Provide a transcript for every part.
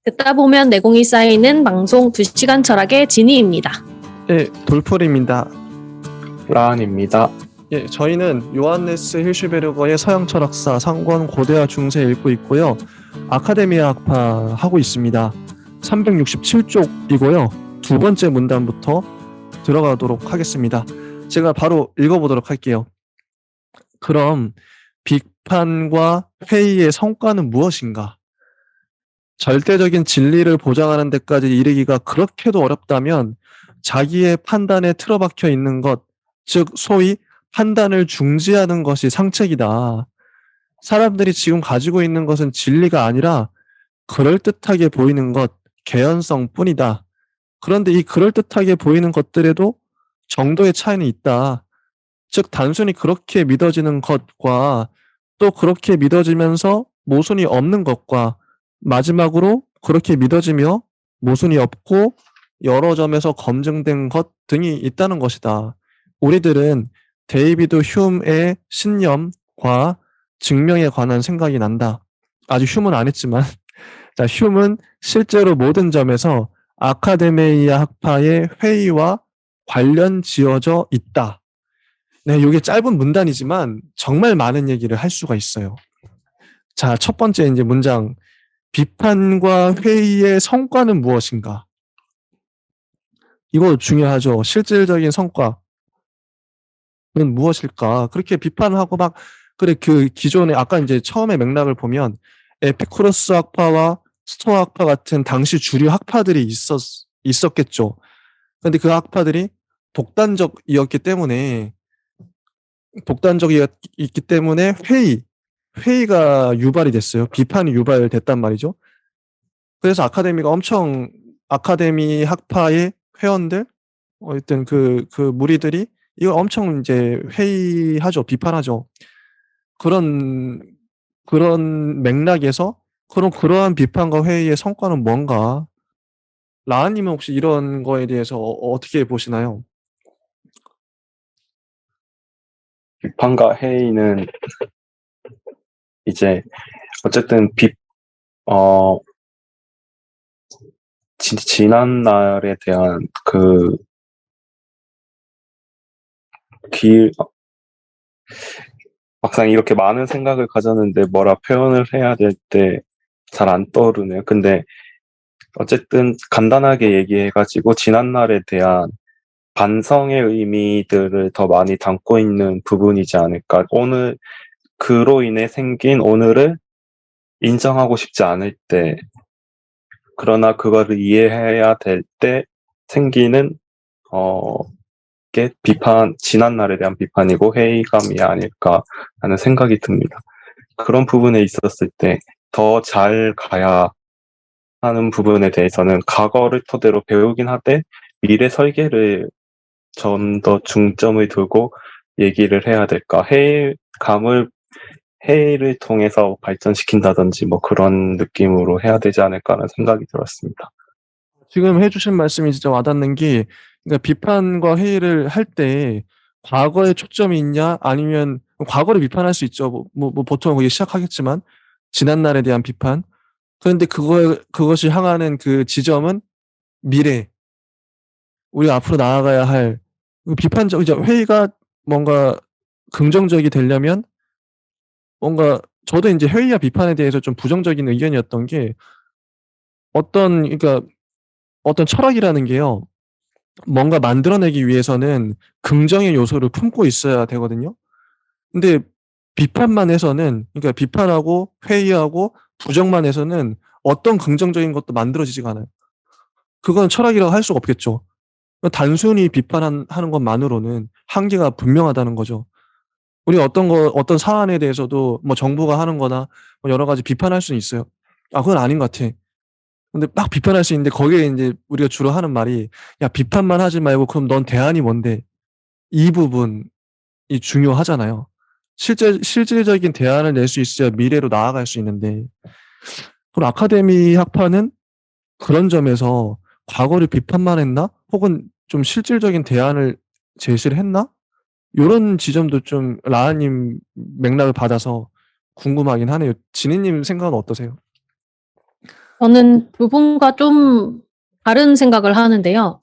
듣다 보면 내공이 쌓이는 방송 2시간 철학의 진희입니다. 예, 돌풀입니다. 라한입니다. 예, 저희는 요한네스 힐슈베르거의 서양 철학사 상권 고대화 중세 읽고 있고요. 아카데미아 학파 하고 있습니다. 367쪽이고요. 두 번째 문단부터 들어가도록 하겠습니다. 제가 바로 읽어보도록 할게요. 그럼 비판과 회의의 성과는 무엇인가? 절대적인 진리를 보장하는 데까지 이르기가 그렇게도 어렵다면 자기의 판단에 틀어박혀 있는 것, 즉 소위 판단을 중지하는 것이 상책이다. 사람들이 지금 가지고 있는 것은 진리가 아니라 그럴듯하게 보이는 것, 개연성뿐이다. 그런데 이 그럴듯하게 보이는 것들에도 정도의 차이는 있다. 즉 단순히 그렇게 믿어지는 것과 또 그렇게 믿어지면서 모순이 없는 것과 마지막으로 그렇게 믿어지며 모순이 없고 여러 점에서 검증된 것 등이 있다는 것이다. 우리들은 데이비드 휴메의 신념과 증명에 관한 생각이 난다. 아직 휴메는 안 했지만 자, 휴메는 실제로 모든 점에서 아카데미아 학파의 회의와 관련 지어져 있다. 네, 이게 짧은 문단이지만 정말 많은 얘기를 할 수가 있어요. 자, 첫 번째 이제 문장. 비판과 회의의 성과는 무엇인가? 이거 중요하죠. 실질적인 성과는 무엇일까? 그렇게 비판하고 막, 그래, 그 기존에, 아까 이제 처음에 맥락을 보면, 에피쿠로스 학파와 스토아 학파 같은 당시 주류 학파들이 있었겠죠. 근데 그 학파들이 독단적이었기 때문에 회의가 유발이 됐어요. 비판이 유발됐단 말이죠. 그래서 아카데미 학파의 회원들, 어쨌든 그 무리들이 이걸 엄청 이제 회의하죠. 비판하죠. 그런 맥락에서 그러한 비판과 회의의 성과는 뭔가? 라한님은 혹시 이런 거에 대해서 어떻게 보시나요? 비판과 회의는 이제 어쨌든 지난 날에 대한 막상 이렇게 많은 생각을 가졌는데 뭐라 표현을 해야 될 때 잘 안 떠오르네요. 근데 어쨌든 간단하게 얘기해가지고 지난 날에 대한 반성의 의미들을 더 많이 담고 있는 부분이지 않을까. 그로 인해 생긴 오늘을 인정하고 싶지 않을 때, 그러나 그거를 이해해야 될 때 생기는 게 지난 날에 대한 비판이고 회의감이 아닐까라는 생각이 듭니다. 그런 부분에 있었을 때 더 잘 가야 하는 부분에 대해서는 과거를 토대로 배우긴 하되 미래 설계를 좀 더 중점을 두고 얘기를 해야 될까. 회의를 통해서 발전시킨다든지 뭐 그런 느낌으로 해야 되지 않을까라는 생각이 들었습니다. 지금 해주신 말씀이 진짜 와닿는 게, 그러니까 비판과 회의를 할 때 과거에 초점이 있냐, 아니면 과거를 비판할 수 있죠. 보통 거기 시작하겠지만 지난 날에 대한 비판. 그런데 그것이 향하는 그 지점은 미래, 우리가 앞으로 나아가야 할 이제 회의가 뭔가 긍정적이 되려면 뭔가 저도 이제 회의와 비판에 대해서 좀 부정적인 의견이었던 게 그러니까 어떤 철학이라는 게요. 뭔가 만들어내기 위해서는 긍정의 요소를 품고 있어야 되거든요. 근데 그러니까 비판하고 회의하고 부정만 해서는 어떤 긍정적인 것도 만들어지지가 않아요. 그건 철학이라고 할 수가 없겠죠. 단순히 하는 것만으로는 한계가 분명하다는 거죠. 우리가 어떤 사안에 대해서도 뭐 정부가 하는 거나 뭐 여러 가지 비판할 수는 있어요. 그건 아닌 것 같아. 근데 막 비판할 수 있는데 거기에 이제 우리가 주로 하는 말이, 야, 비판만 하지 말고 그럼 넌 대안이 뭔데? 이 부분이 중요하잖아요. 실질적인 대안을 낼 수 있어야 미래로 나아갈 수 있는데, 그럼 아카데미 학파는 그런 점에서 과거를 비판만 했나? 혹은 좀 실질적인 대안을 제시를 했나? 요런 지점도 좀 라하님 맥락을 받아서 궁금하긴 하네요. 진희님 생각은 어떠세요? 저는 두 분과 좀 다른 생각을 하는데요.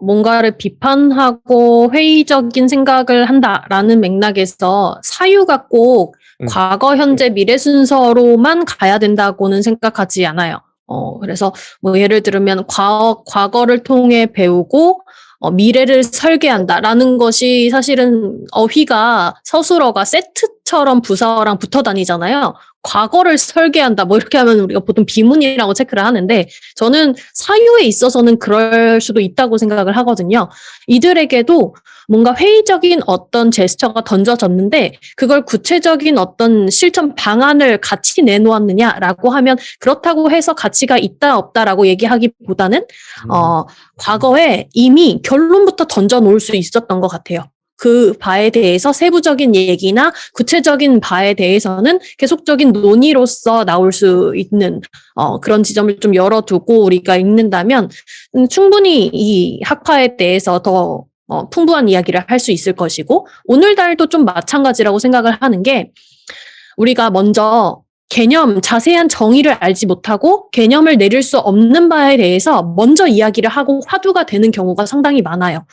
뭔가를 비판하고 회의적인 생각을 한다라는 맥락에서 사유가 꼭 과거, 현재, 미래 순서로만 가야 된다고는 생각하지 않아요. 그래서 뭐 예를 들면 과거를 통해 배우고 미래를 설계한다라는 것이 사실은 어휘가 서술어가 세트처럼 부사어랑 붙어 다니잖아요. 과거를 설계한다 뭐 이렇게 하면 우리가 보통 비문이라고 체크를 하는데 저는 사유에 있어서는 그럴 수도 있다고 생각을 하거든요. 이들에게도 뭔가 회의적인 어떤 제스처가 던져졌는데 그걸 구체적인 어떤 실천 방안을 같이 내놓았느냐라고 하면 그렇다고 해서 가치가 있다 없다라고 얘기하기보다는 과거에 이미 결론부터 던져 놓을 수 있었던 것 같아요. 그 바에 대해서 세부적인 얘기나 구체적인 바에 대해서는 계속적인 논의로서 나올 수 있는 그런 지점을 좀 열어두고 우리가 읽는다면 충분히 이 학파에 대해서 더 풍부한 이야기를 할 수 있을 것이고 오늘날도 좀 마찬가지라고 생각을 하는 게 우리가 먼저 개념, 자세한 정의를 알지 못하고 개념을 내릴 수 없는 바에 대해서 먼저 이야기를 하고 화두가 되는 경우가 상당히 많아요.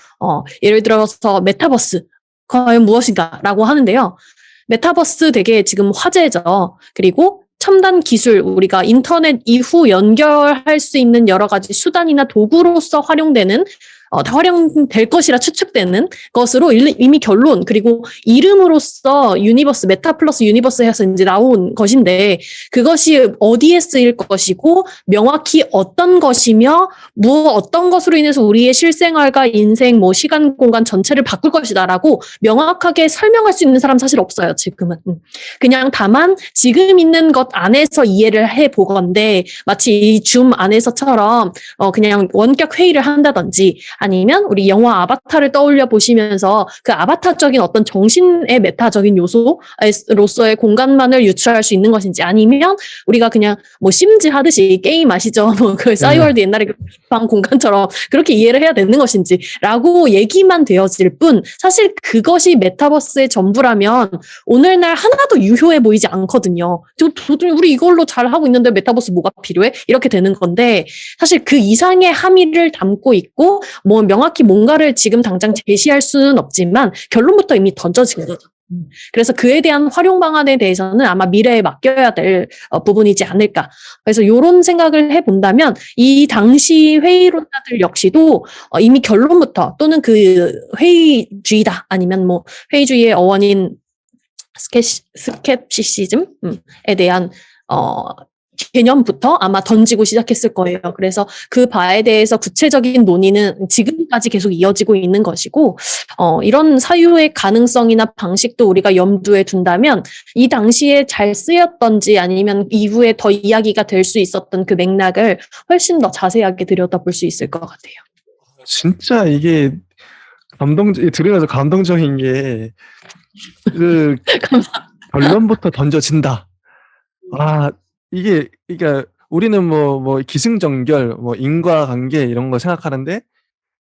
예를 들어서 메타버스, 과연 무엇인가라고 하는데요. 메타버스 되게 지금 화제죠. 그리고 첨단 기술, 우리가 인터넷 이후 연결할 수 있는 여러 가지 수단이나 도구로서 활용되는 활용될 것이라 추측되는 것으로 이미 결론 그리고 이름으로써 유니버스 메타 플러스 유니버스 해서 이제 나온 것인데 그것이 어디에 쓰일 것이고 명확히 어떤 것이며 어떤 것으로 인해서 우리의 실생활과 인생 뭐 시간 공간 전체를 바꿀 것이다라고 명확하게 설명할 수 있는 사람 사실 없어요 지금은. 그냥 다만 지금 있는 것 안에서 이해를 해보건데 마치 이 줌 안에서처럼 그냥 원격 회의를 한다든지 아니면 우리 영화 아바타를 떠올려 보시면서 그 아바타적인 어떤 정신의 메타적인 요소로서의 공간만을 유추할 수 있는 것인지 아니면 우리가 그냥 뭐 심즈 하듯이 게임 아시죠? 뭐 그 싸이월드 옛날에 그 방 공간처럼 그렇게 이해를 해야 되는 것인지라고 얘기만 되어질 뿐 사실 그것이 메타버스의 전부라면 오늘날 하나도 유효해 보이지 않거든요. 우리 이걸로 잘 하고 있는데 메타버스 뭐가 필요해? 이렇게 되는 건데 사실 그 이상의 함의를 담고 있고 뭐 명확히 뭔가를 지금 당장 제시할 수는 없지만 결론부터 이미 던져진 거죠. 그래서 그에 대한 활용 방안에 대해서는 아마 미래에 맡겨야 될 부분이지 않을까. 그래서 이런 생각을 해본다면 이 당시 회의론자들 역시도 이미 결론부터 또는 그 회의주의다 아니면 뭐 회의주의의 어원인 스캡시시즘에 대한 개념부터 아마 던지고 시작했을 거예요. 그래서 그 바에 대해서 구체적인 논의는 지금까지 계속 이어지고 있는 것이고 이런 사유의 가능성이나 방식도 우리가 염두에 둔다면 이 당시에 잘 쓰였던지 아니면 이후에 더 이야기가 될 수 있었던 그 맥락을 훨씬 더 자세하게 들여다볼 수 있을 것 같아요. 진짜 이게 들으면서 감동적인 게 그 결론부터 던져진다. 이게 그러니까 우리는 뭐 기승전결, 뭐 인과관계 이런 거 생각하는데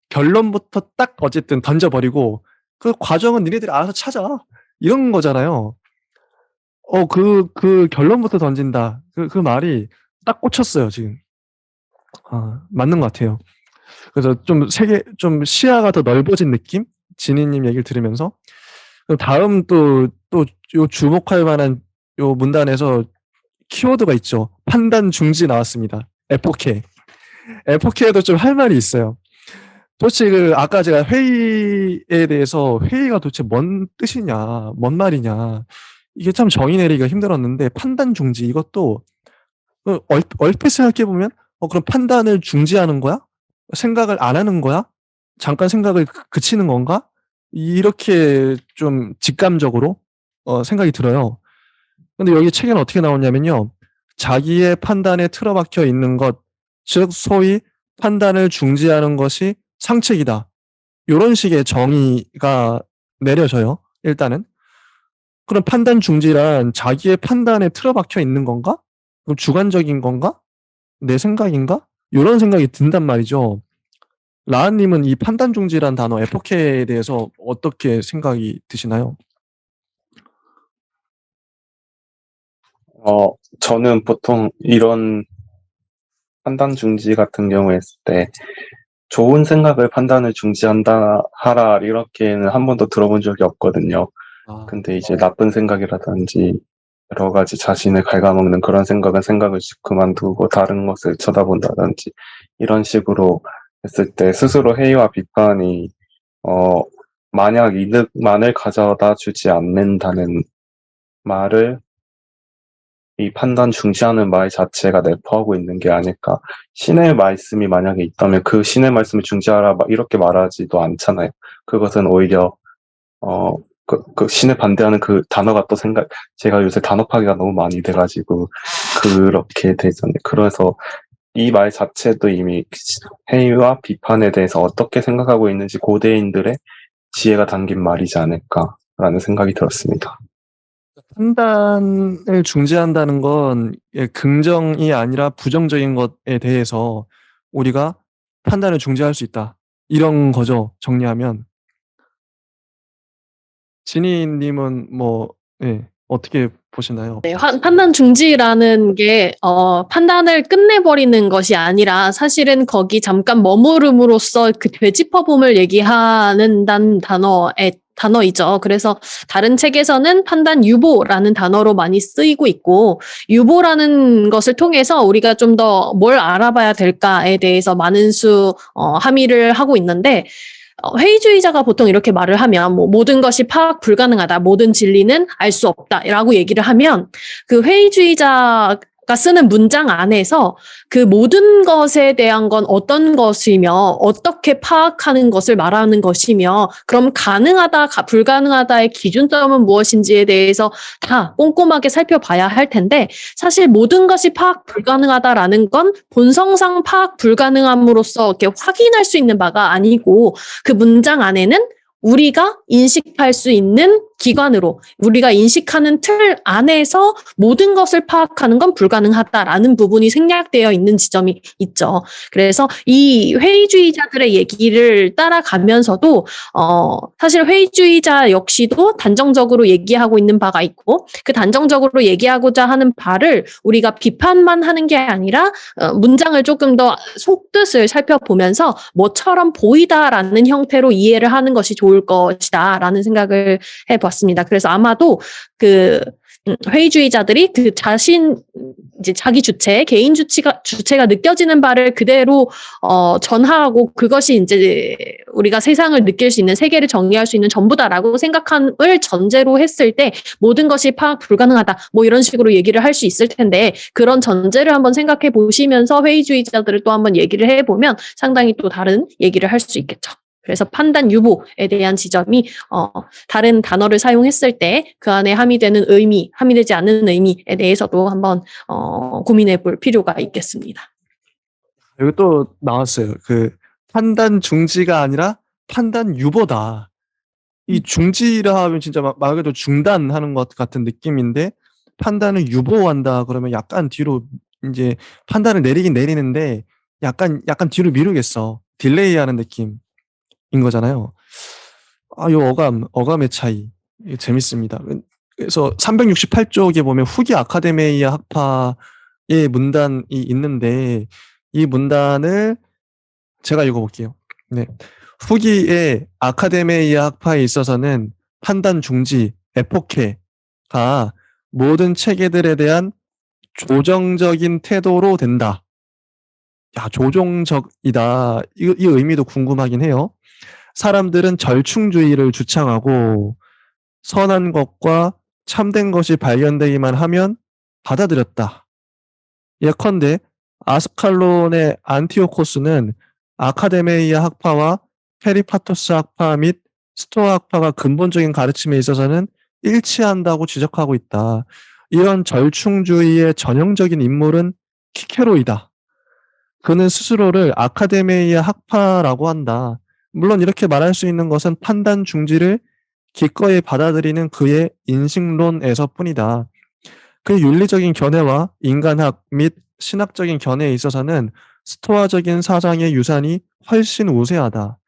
결론부터 딱 어쨌든 던져버리고 그 과정은 니네들이 알아서 찾아 이런 거잖아요. 그 결론부터 던진다. 그 말이 딱 꽂혔어요 지금. 맞는 것 같아요. 그래서 좀 시야가 더 넓어진 느낌? 진희님 얘기를 들으면서 다음 또 요 주목할 만한 요 문단에서 키워드가 있죠. 판단 중지 나왔습니다. 에포케. 에포케에도 좀 할 말이 있어요. 도대체 아까 제가 회의에 대해서 회의가 도대체 뭔 뜻이냐, 뭔 말이냐. 이게 참 정의 내리기가 힘들었는데 판단 중지 이것도 얼핏 생각해보면 그럼 판단을 중지하는 거야? 생각을 안 하는 거야? 잠깐 생각을 그치는 건가? 이렇게 좀 직감적으로 생각이 들어요. 근데 여기 책에는 어떻게 나오냐면요. 자기의 판단에 틀어박혀 있는 것, 즉 소위 판단을 중지하는 것이 상책이다. 이런 식의 정의가 내려져요. 일단은. 그럼 판단 중지란 자기의 판단에 틀어박혀 있는 건가? 그럼 주관적인 건가? 내 생각인가? 이런 생각이 든단 말이죠. 라한님은 이 판단 중지란 단어 에포케에 대해서 어떻게 생각이 드시나요? 저는 보통 이런 판단 중지 같은 경우에 했을 때 좋은 생각을 판단을 중지한다 하라 이렇게는 한 번도 들어본 적이 없거든요. 근데 이제 나쁜 생각이라든지 여러 가지 자신을 갉아먹는 그런 생각은 생각을 그만두고 다른 것을 쳐다본다든지 이런 식으로 했을 때 스스로 회의와 비판이 만약 이득만을 가져다 주지 않는다는 말을 이 판단 중시하는 말 자체가 내포하고 있는 게 아닐까. 신의 말씀이 만약에 있다면 그 신의 말씀을 중시하라 이렇게 말하지도 않잖아요. 그것은 오히려 그 신에 반대하는 그 단어가 또 제가 요새 단어 파괴가 너무 많이 돼가지고 그렇게 되잖아요. 그래서 이 말 자체도 이미 회의와 비판에 대해서 어떻게 생각하고 있는지 고대인들의 지혜가 담긴 말이지 않을까라는 생각이 들었습니다. 판단을 중지한다는 건 긍정이 아니라 부정적인 것에 대해서 우리가 판단을 중지할 수 있다. 이런 거죠. 정리하면. 지니님은 어떻게 보시나요? 네, 판단 중지라는 게, 판단을 끝내버리는 것이 아니라 사실은 거기 잠깐 머무름으로써 그 되짚어봄을 얘기하는 단어이죠. 그래서 다른 책에서는 판단 유보라는 단어로 많이 쓰이고 있고, 유보라는 것을 통해서 우리가 좀 더 뭘 알아봐야 될까에 대해서 많은 함의를 하고 있는데, 회의주의자가 보통 이렇게 말을 하면 모든 것이 파악 불가능하다, 모든 진리는 알 수 없다라고 얘기를 하면 그 회의주의자가 쓰는 문장 안에서 그 모든 것에 대한 건 어떤 것이며 어떻게 파악하는 것을 말하는 것이며 그럼 가능하다, 불가능하다의 기준점은 무엇인지에 대해서 다 꼼꼼하게 살펴봐야 할 텐데 사실 모든 것이 파악 불가능하다라는 건 본성상 파악 불가능함으로써 이렇게 확인할 수 있는 바가 아니고 그 문장 안에는 우리가 인식할 수 있는 기관으로 우리가 인식하는 틀 안에서 모든 것을 파악하는 건 불가능하다라는 부분이 생략되어 있는 지점이 있죠. 그래서 이 회의주의자들의 얘기를 따라가면서도 사실 회의주의자 역시도 단정적으로 얘기하고 있는 바가 있고 그 단정적으로 얘기하고자 하는 바를 우리가 비판만 하는 게 아니라 문장을 조금 더 속뜻을 살펴보면서 뭐처럼 보이다라는 형태로 이해를 하는 것이 좋을 것이다라는 생각을 해봤습니다. 그래서 아마도 회의주의자들이 이제 자기 개인 주체가 느껴지는 바를 그대로 전하고 그것이 이제 우리가 세상을 느낄 수 있는 세계를 정의할 수 있는 전부다라고 생각함을 전제로 했을 때 모든 것이 파악 불가능하다 이런 식으로 얘기를 할 수 있을 텐데 그런 전제를 한번 생각해 보시면서 회의주의자들을 또 한번 얘기를 해보면 상당히 또 다른 얘기를 할 수 있겠죠. 그래서 판단 유보에 대한 지점이 다른 단어를 사용했을 때 그 안에 함의되는 의미, 함의되지 않는 의미에 대해서도 한번 고민해 볼 필요가 있겠습니다. 여기 또 나왔어요. 그 판단 중지가 아니라 판단 유보다. 이 중지라 하면 진짜 말 그대로 중단하는 것 같은 느낌인데 판단을 유보한다 그러면 약간 뒤로 이제 판단을 내리긴 내리는데 약간 뒤로 미루겠어. 딜레이하는 느낌. 인 거잖아요. 요 어감의 차이. 재밌습니다. 그래서 368쪽에 보면 후기 아카데미아 학파의 문단이 있는데 이 문단을 제가 읽어볼게요. 네. 후기의 아카데미아 학파에 있어서는 판단 중지, 에포케가 모든 체계들에 대한 조정적인 태도로 된다. 야, 조종적이다. 이 의미도 궁금하긴 해요. 사람들은 절충주의를 주창하고 선한 것과 참된 것이 발견되기만 하면 받아들였다. 예컨대 아스칼론의 안티오코스는 아카데메이아 학파와 페리파토스 학파 및 스토아 학파가 근본적인 가르침에 있어서는 일치한다고 지적하고 있다. 이런 절충주의의 전형적인 인물은 키케로이다. 그는 스스로를 아카데메이아 학파라고 한다. 물론 이렇게 말할 수 있는 것은 판단 중지를 기꺼이 받아들이는 그의 인식론에서뿐이다. 그의 윤리적인 견해와 인간학 및 신학적인 견해에 있어서는 스토아적인 사상의 유산이 훨씬 우세하다.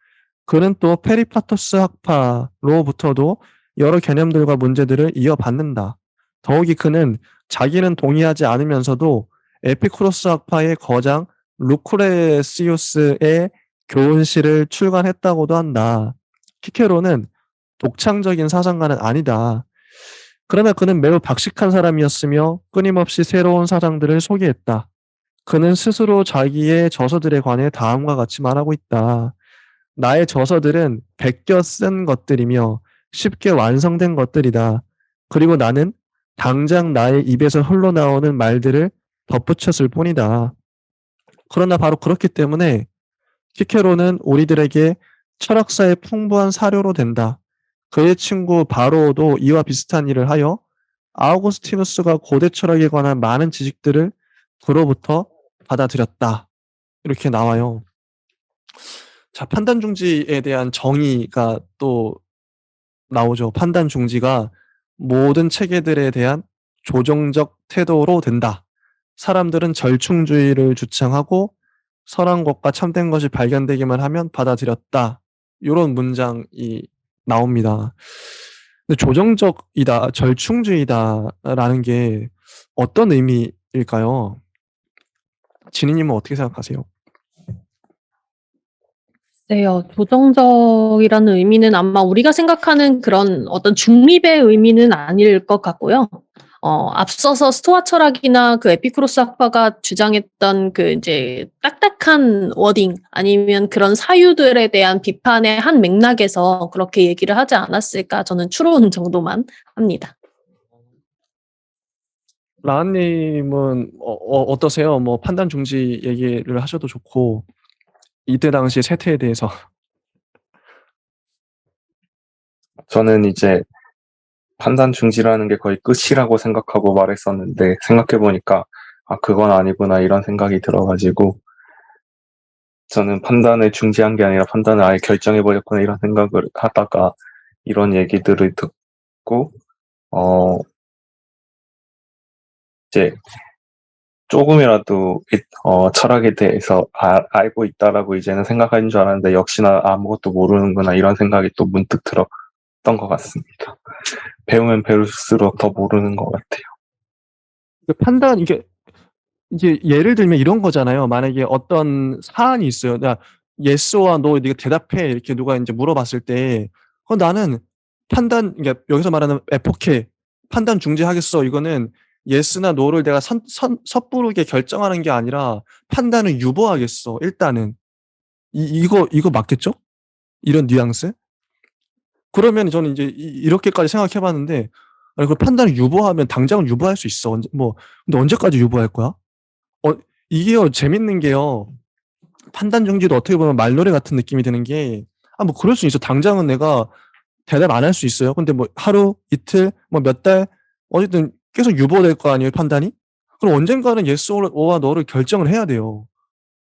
그는 또 페리파토스 학파로부터도 여러 개념들과 문제들을 이어받는다. 더욱이 그는 자기는 동의하지 않으면서도 에피쿠로스 학파의 거장 루크레시우스의 교훈시를 출간했다고도 한다. 키케로는 독창적인 사상가는 아니다. 그러나 그는 매우 박식한 사람이었으며 끊임없이 새로운 사상들을 소개했다. 그는 스스로 자기의 저서들에 관해 다음과 같이 말하고 있다. 나의 저서들은 베껴 쓴 것들이며 쉽게 완성된 것들이다. 그리고 나는 당장 나의 입에서 흘러나오는 말들을 덧붙였을 뿐이다. 그러나 바로 그렇기 때문에 키케로는 우리들에게 철학사의 풍부한 사료로 된다. 그의 친구 바로도 이와 비슷한 일을 하여 아우구스티누스가 고대 철학에 관한 많은 지식들을 그로부터 받아들였다. 이렇게 나와요. 자, 판단 중지에 대한 정의가 또 나오죠. 판단 중지가 모든 체계들에 대한 조정적 태도로 된다. 사람들은 절충주의를 주창하고 선한 것과 참된 것이 발견되기만 하면 받아들였다. 이런 문장이 나옵니다. 근데 조정적이다, 절충주의다라는 게 어떤 의미일까요? 진희님은 어떻게 생각하세요? 네요. 조정적이라는 의미는 아마 우리가 생각하는 그런 어떤 중립의 의미는 아닐 것 같고요. 앞서서 스토아 철학이나 그 에피쿠로스 학파가 주장했던 그 이제 딱딱한 워딩 아니면 그런 사유들에 대한 비판의 한 맥락에서 그렇게 얘기를 하지 않았을까 저는 추론 정도만 합니다. 라한님은 어떠세요? 뭐 판단 중지 얘기를 하셔도 좋고 이때 당시 세태에 대해서. 저는 이제 판단 중지라는 게 거의 끝이라고 생각하고 말했었는데 생각해보니까 그건 아니구나 이런 생각이 들어가지고 저는 판단을 중지한 게 아니라 판단을 아예 결정해버렸구나 이런 생각을 하다가 이런 얘기들을 듣고 이제 조금이라도 철학에 대해서 알고 있다라고 이제는 생각하는 줄 알았는데 역시나 아무것도 모르는구나 이런 생각이 또 문득 들었던 것 같습니다. 배우면 배울수록 더 모르는 것 같아요. 판단 이게 예를 들면 이런 거잖아요. 만약에 어떤 사안이 있어요. 야, 예스와 노 네가 대답해 이렇게 누가 이제 물어봤을 때 나는 판단 이게 여기서 말하는 에포케 판단 중지하겠어. 이거는 예스나 노를 내가 섣부르게 결정하는 게 아니라 판단을 유보하겠어. 일단은 이거 맞겠죠? 이런 뉘앙스? 그러면 저는 이제 이렇게까지 생각해 봤는데 아니 그 판단을 유보하면 당장은 유보할 수 있어. 근데 언제까지 유보할 거야? 이게요, 재밌는 게요. 판단 중지도 어떻게 보면 말놀이 같은 느낌이 드는 게, 뭐, 그럴 수 있어. 당장은 내가 대답 안 할 수 있어요. 근데 뭐, 하루, 이틀, 뭐, 몇 달, 어쨌든 계속 유보될 거 아니에요, 판단이? 그럼 언젠가는 yes or no를 결정을 해야 돼요.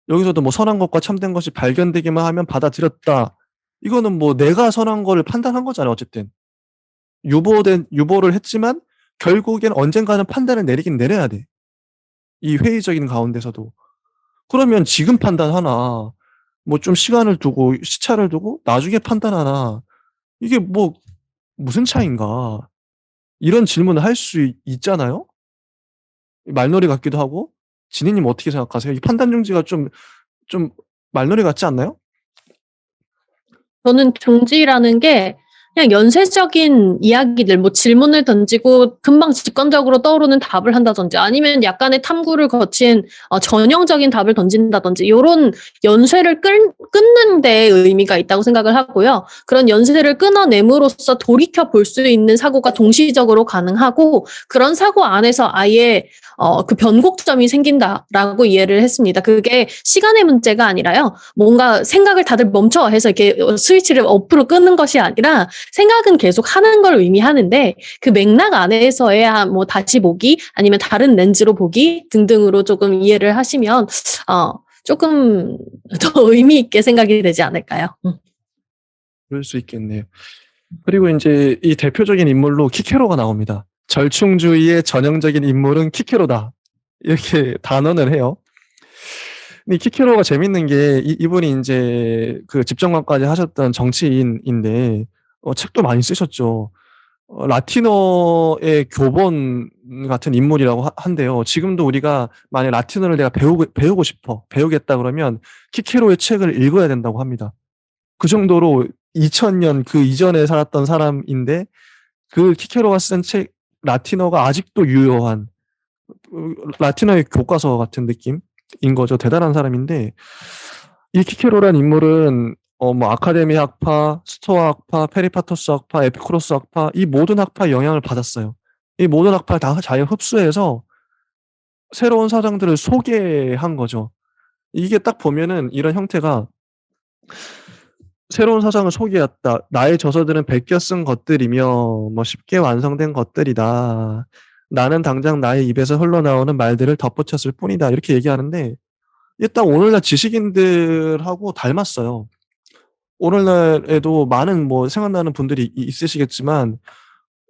여기서도 뭐, 선한 것과 참된 것이 발견되기만 하면 받아들였다. 이거는 뭐, 내가 선한 거를 판단한 거잖아요, 어쨌든. 유보를 했지만, 결국엔 언젠가는 판단을 내리긴 내려야 돼. 이 회의적인 가운데서도. 그러면 지금 판단하나, 뭐 좀 시간을 두고, 시차를 두고, 나중에 판단하나, 이게 뭐, 무슨 차이인가. 이런 질문을 할 수 있잖아요? 말놀이 같기도 하고, 진희님 어떻게 생각하세요? 이 판단 중지가 좀 말놀이 같지 않나요? 저는 중지라는 게 그냥 연쇄적인 이야기들, 뭐 질문을 던지고 금방 직관적으로 떠오르는 답을 한다든지 아니면 약간의 탐구를 거친 전형적인 답을 던진다든지 이런 연쇄를 끊는 데 의미가 있다고 생각을 하고요. 그런 연쇄를 끊어냄으로써 돌이켜 볼 수 있는 사고가 동시적으로 가능하고 그런 사고 안에서 아예 그 변곡점이 생긴다라고 이해를 했습니다. 그게 시간의 문제가 아니라요. 뭔가 생각을 다들 멈춰 해서 이렇게 스위치를 오프로 끄는 것이 아니라 생각은 계속 하는 걸 의미하는데 그 맥락 안에서의 뭐 다시 보기 아니면 다른 렌즈로 보기 등등으로 조금 이해를 하시면 조금 더 의미 있게 생각이 되지 않을까요? 그럴 수 있겠네요. 그리고 이제 이 대표적인 인물로 키케로가 나옵니다. 절충주의의 전형적인 인물은 키케로다. 이렇게 단언을 해요. 근데 키케로가 재밌는 게 이분이 이제 그 집정관까지 하셨던 정치인인데 책도 많이 쓰셨죠. 라틴어의 교본 같은 인물이라고 한대요. 지금도 우리가 만약 라틴어를 내가 배우고 싶어, 배우겠다 그러면 키케로의 책을 읽어야 된다고 합니다. 그 정도로 2000년 그 이전에 살았던 사람인데 그 키케로가 쓴 책 라틴어가 아직도 유효한 라틴어의 교과서 같은 느낌인 거죠. 대단한 사람인데 이 키케로란 인물은 뭐 아카데미 학파, 스토아 학파, 페리파토스 학파, 에피쿠로스 학파 이 모든 학파의 영향을 받았어요. 이 모든 학파를 다 잘 흡수해서 새로운 사상들을 소개한 거죠. 이게 딱 보면은 이런 형태가 새로운 사상을 소개했다. 나의 저서들은 베껴 쓴 것들이며 뭐 쉽게 완성된 것들이다. 나는 당장 나의 입에서 흘러나오는 말들을 덧붙였을 뿐이다. 이렇게 얘기하는데 이게 딱 오늘날 지식인들하고 닮았어요. 오늘날에도 많은 뭐 생각나는 분들이 있으시겠지만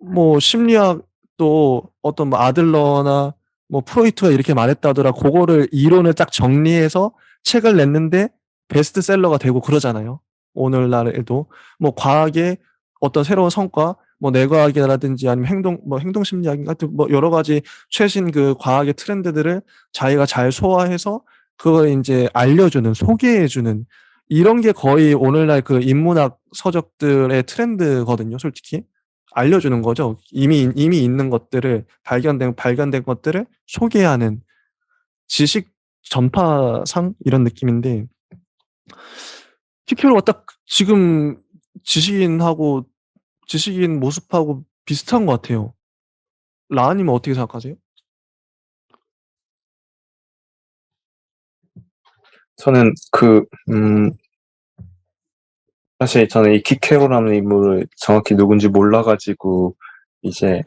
뭐 심리학도 어떤 뭐 아들러나 뭐 프로이트가 이렇게 말했다더라. 그거를 이론을 딱 정리해서 책을 냈는데 베스트셀러가 되고 그러잖아요. 오늘날에도 뭐 과학의 어떤 새로운 성과, 뭐 뇌과학이라든지 아니면 행동 심리학 같은 뭐 여러 가지 최신 그 과학의 트렌드들을 자기가 잘 소화해서 그걸 이제 알려주는, 소개해주는 이런 게 거의 오늘날 그 인문학 서적들의 트렌드거든요, 솔직히. 알려주는 거죠. 이미 있는 것들을 발견된 것들을 소개하는 지식 전파상 이런 느낌인데 키케로가 딱 지금 지식인 모습하고 비슷한 것 같아요. 라아님은 어떻게 생각하세요? 저는 사실 저는 이 키케로라는 인물을 정확히 누군지 몰라가지고 이제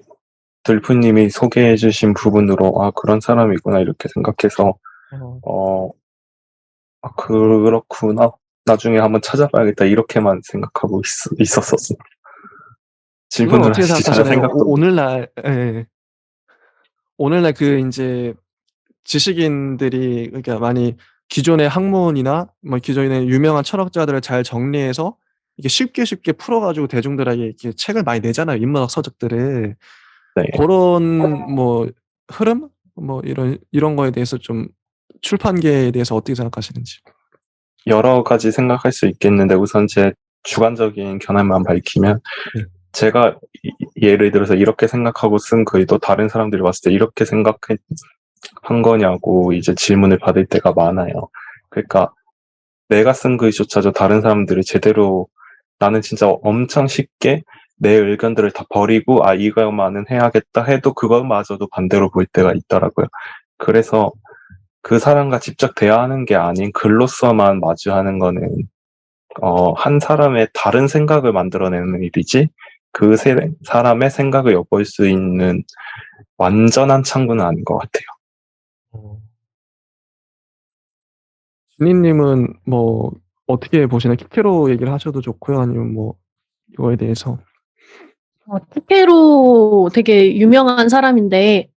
들프님이 소개해주신 부분으로 그런 사람이구나 이렇게 생각해서 그렇구나 나중에 한번 찾아봐야겠다 이렇게만 생각하고 있었었어. 이건 질문을 어떻게 하시지 잘 생각하시나요? 생각도 오늘날 그 이제 지식인들이 그러니까 많이 기존의 학문이나 뭐 기존의 유명한 철학자들을 잘 정리해서 이게 쉽게 풀어가지고 대중들에게 이렇게 책을 많이 내잖아요. 인문학 서적들을. 네. 그런 뭐 흐름 뭐 이런 거에 대해서 좀 출판계에 대해서 어떻게 생각하시는지. 여러 가지 생각할 수 있겠는데 우선 제 주관적인 견해만 밝히면 네. 제가 예를 들어서 이렇게 생각하고 쓴 글도 다른 사람들이 봤을 때 이렇게 생각한 거냐고 이제 질문을 받을 때가 많아요. 그러니까 내가 쓴 글조차도 다른 사람들이 제대로 나는 진짜 엄청 쉽게 내 의견들을 다 버리고 이거만은 해야겠다 해도 그것마저도 반대로 볼 때가 있더라고요. 그래서 그 사람과 직접 대화하는 게 아닌 글로서만 마주하는 거는 한 사람의 다른 생각을 만들어내는 일이지 그 사람의 생각을 엿볼 수 있는 완전한 창구는 아닌 것 같아요. 진희님은 뭐 어떻게 보시나요? 키케로 얘기를 하셔도 좋고요. 아니면 뭐 이거에 대해서. 키케로 되게 유명한 사람인데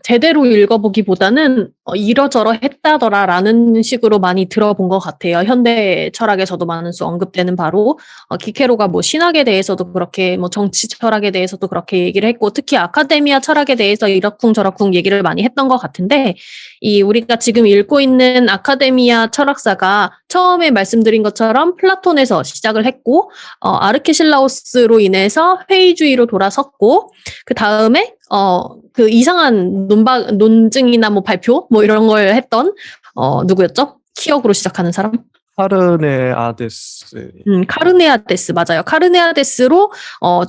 제대로 읽어보기보다는 이러저러 했다더라라는 식으로 많이 들어본 것 같아요. 현대 철학에서도 많은 수 언급되는 바로 키케로가 뭐 신학에 대해서도 그렇게 뭐 정치 철학에 대해서도 그렇게 얘기를 했고 특히 아카데미아 철학에 대해서 이러쿵저러쿵 얘기를 많이 했던 것 같은데 이 우리가 지금 읽고 있는 아카데미아 철학사가 처음에 말씀드린 것처럼 플라톤에서 시작을 했고 아르케실라오스로 인해서 회의주의로 돌아섰고 그 다음에 그 이상한 논증이나 뭐 발표 뭐 이런 걸 했던 누구였죠? 키역으로 시작하는 사람? 카르네아데스. 카르네아데스 맞아요. 카르네아데스로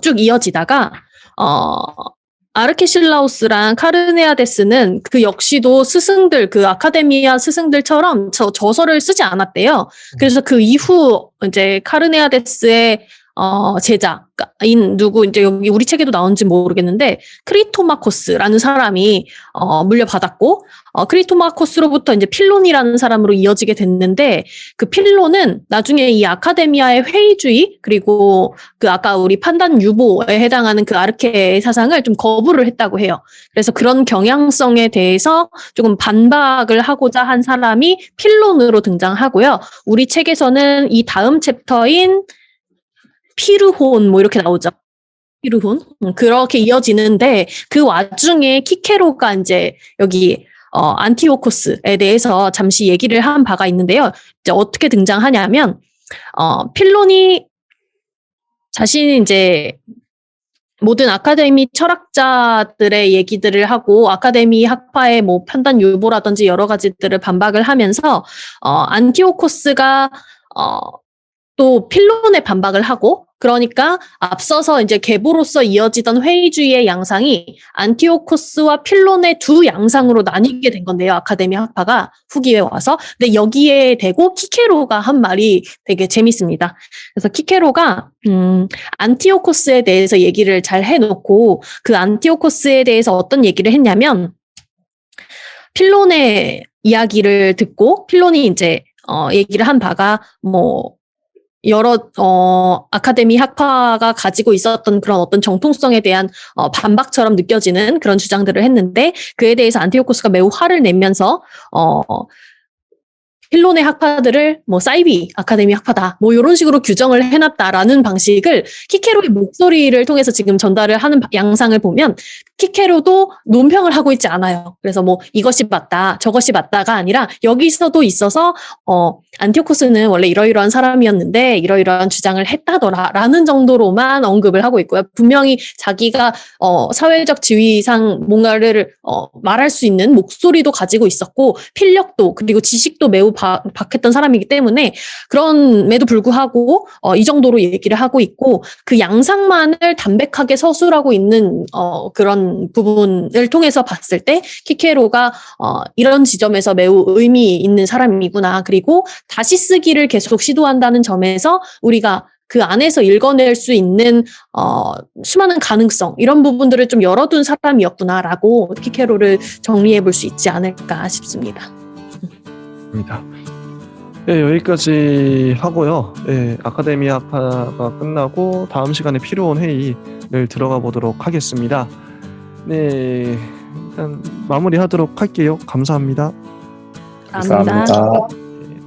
쭉 이어지다가 아르케실라우스랑 카르네아데스는 그 역시도 스승들, 그 아카데미아 스승들처럼 저서를 쓰지 않았대요. 그래서 그 이후 이제 카르네아데스의 제자인 누구 이제 여기 우리 책에도 나온지 모르겠는데 크리토마코스라는 사람이 물려받았고 크리토마코스로부터 이제 필론이라는 사람으로 이어지게 됐는데 그 필론은 나중에 이 아카데미아의 회의주의 그리고 그 아까 우리 판단 유보에 해당하는 그 아르케 사상을 좀 거부를 했다고 해요. 그래서 그런 경향성에 대해서 조금 반박을 하고자 한 사람이 필론으로 등장하고요. 우리 책에서는 이 다음 챕터인 피르혼 뭐 이렇게 나오죠. 피르훈 그렇게 이어지는데 그 와중에 키케로가 이제 여기 안티오코스에 대해서 잠시 얘기를 한 바가 있는데요. 이제 어떻게 등장하냐면 필론이 자신이 이제 모든 아카데미 철학자들의 얘기들을 하고 아카데미 학파의 뭐 편단 유보라든지 여러 가지들을 반박을 하면서 안티오코스가 또 필론에 반박을 하고 그러니까 앞서서 이제 계보로서 이어지던 회의주의의 양상이 안티오코스와 필론의 두 양상으로 나뉘게 된 건데요. 아카데미 학파가 후기에 와서. 근데 여기에 대고 키케로가 한 말이 되게 재밌습니다. 그래서 키케로가 안티오코스에 대해서 얘기를 잘 해놓고 그 안티오코스에 대해서 어떤 얘기를 했냐면 필론의 이야기를 듣고 필론이 이제 얘기를 한 바가 뭐 여러 아카데미 학파가 가지고 있었던 그런 어떤 정통성에 대한 반박처럼 느껴지는 그런 주장들을 했는데 그에 대해서 안티오코스가 매우 화를 내면서 필론의 학파들을 뭐 사이비 아카데미 학파다 뭐 이런 식으로 규정을 해놨다라는 방식을 키케로의 목소리를 통해서 지금 전달을 하는 양상을 보면 키케로도 논평을 하고 있지 않아요. 그래서 뭐 이것이 맞다 저것이 맞다가 아니라 여기서도 있어서 안티오코스는 원래 이러이러한 사람이었는데 이러이러한 주장을 했다더라라는 정도로만 언급을 하고 있고요. 분명히 자기가 사회적 지위상 뭔가를 말할 수 있는 목소리도 가지고 있었고 필력도 그리고 지식도 매우 박했던 사람이기 때문에 그럼에도 불구하고 이 정도로 얘기를 하고 있고 그 양상만을 담백하게 서술하고 있는 그런 부분을 통해서 봤을 때 키케로가 이런 지점에서 매우 의미 있는 사람이구나. 그리고 다시 쓰기를 계속 시도한다는 점에서 우리가 그 안에서 읽어낼 수 있는 수많은 가능성 이런 부분들을 좀 열어둔 사람이었구나라고 키케로를 정리해 볼 수 있지 않을까 싶습니다. 네, 여기까지 하고요. 네, 아카데미 학파가 끝나고 다음 시간에 필요한 회의를 들어가 보도록 하겠습니다. 네, 일단 마무리하도록 할게요. 감사합니다. 감사합니다. 감사합니다.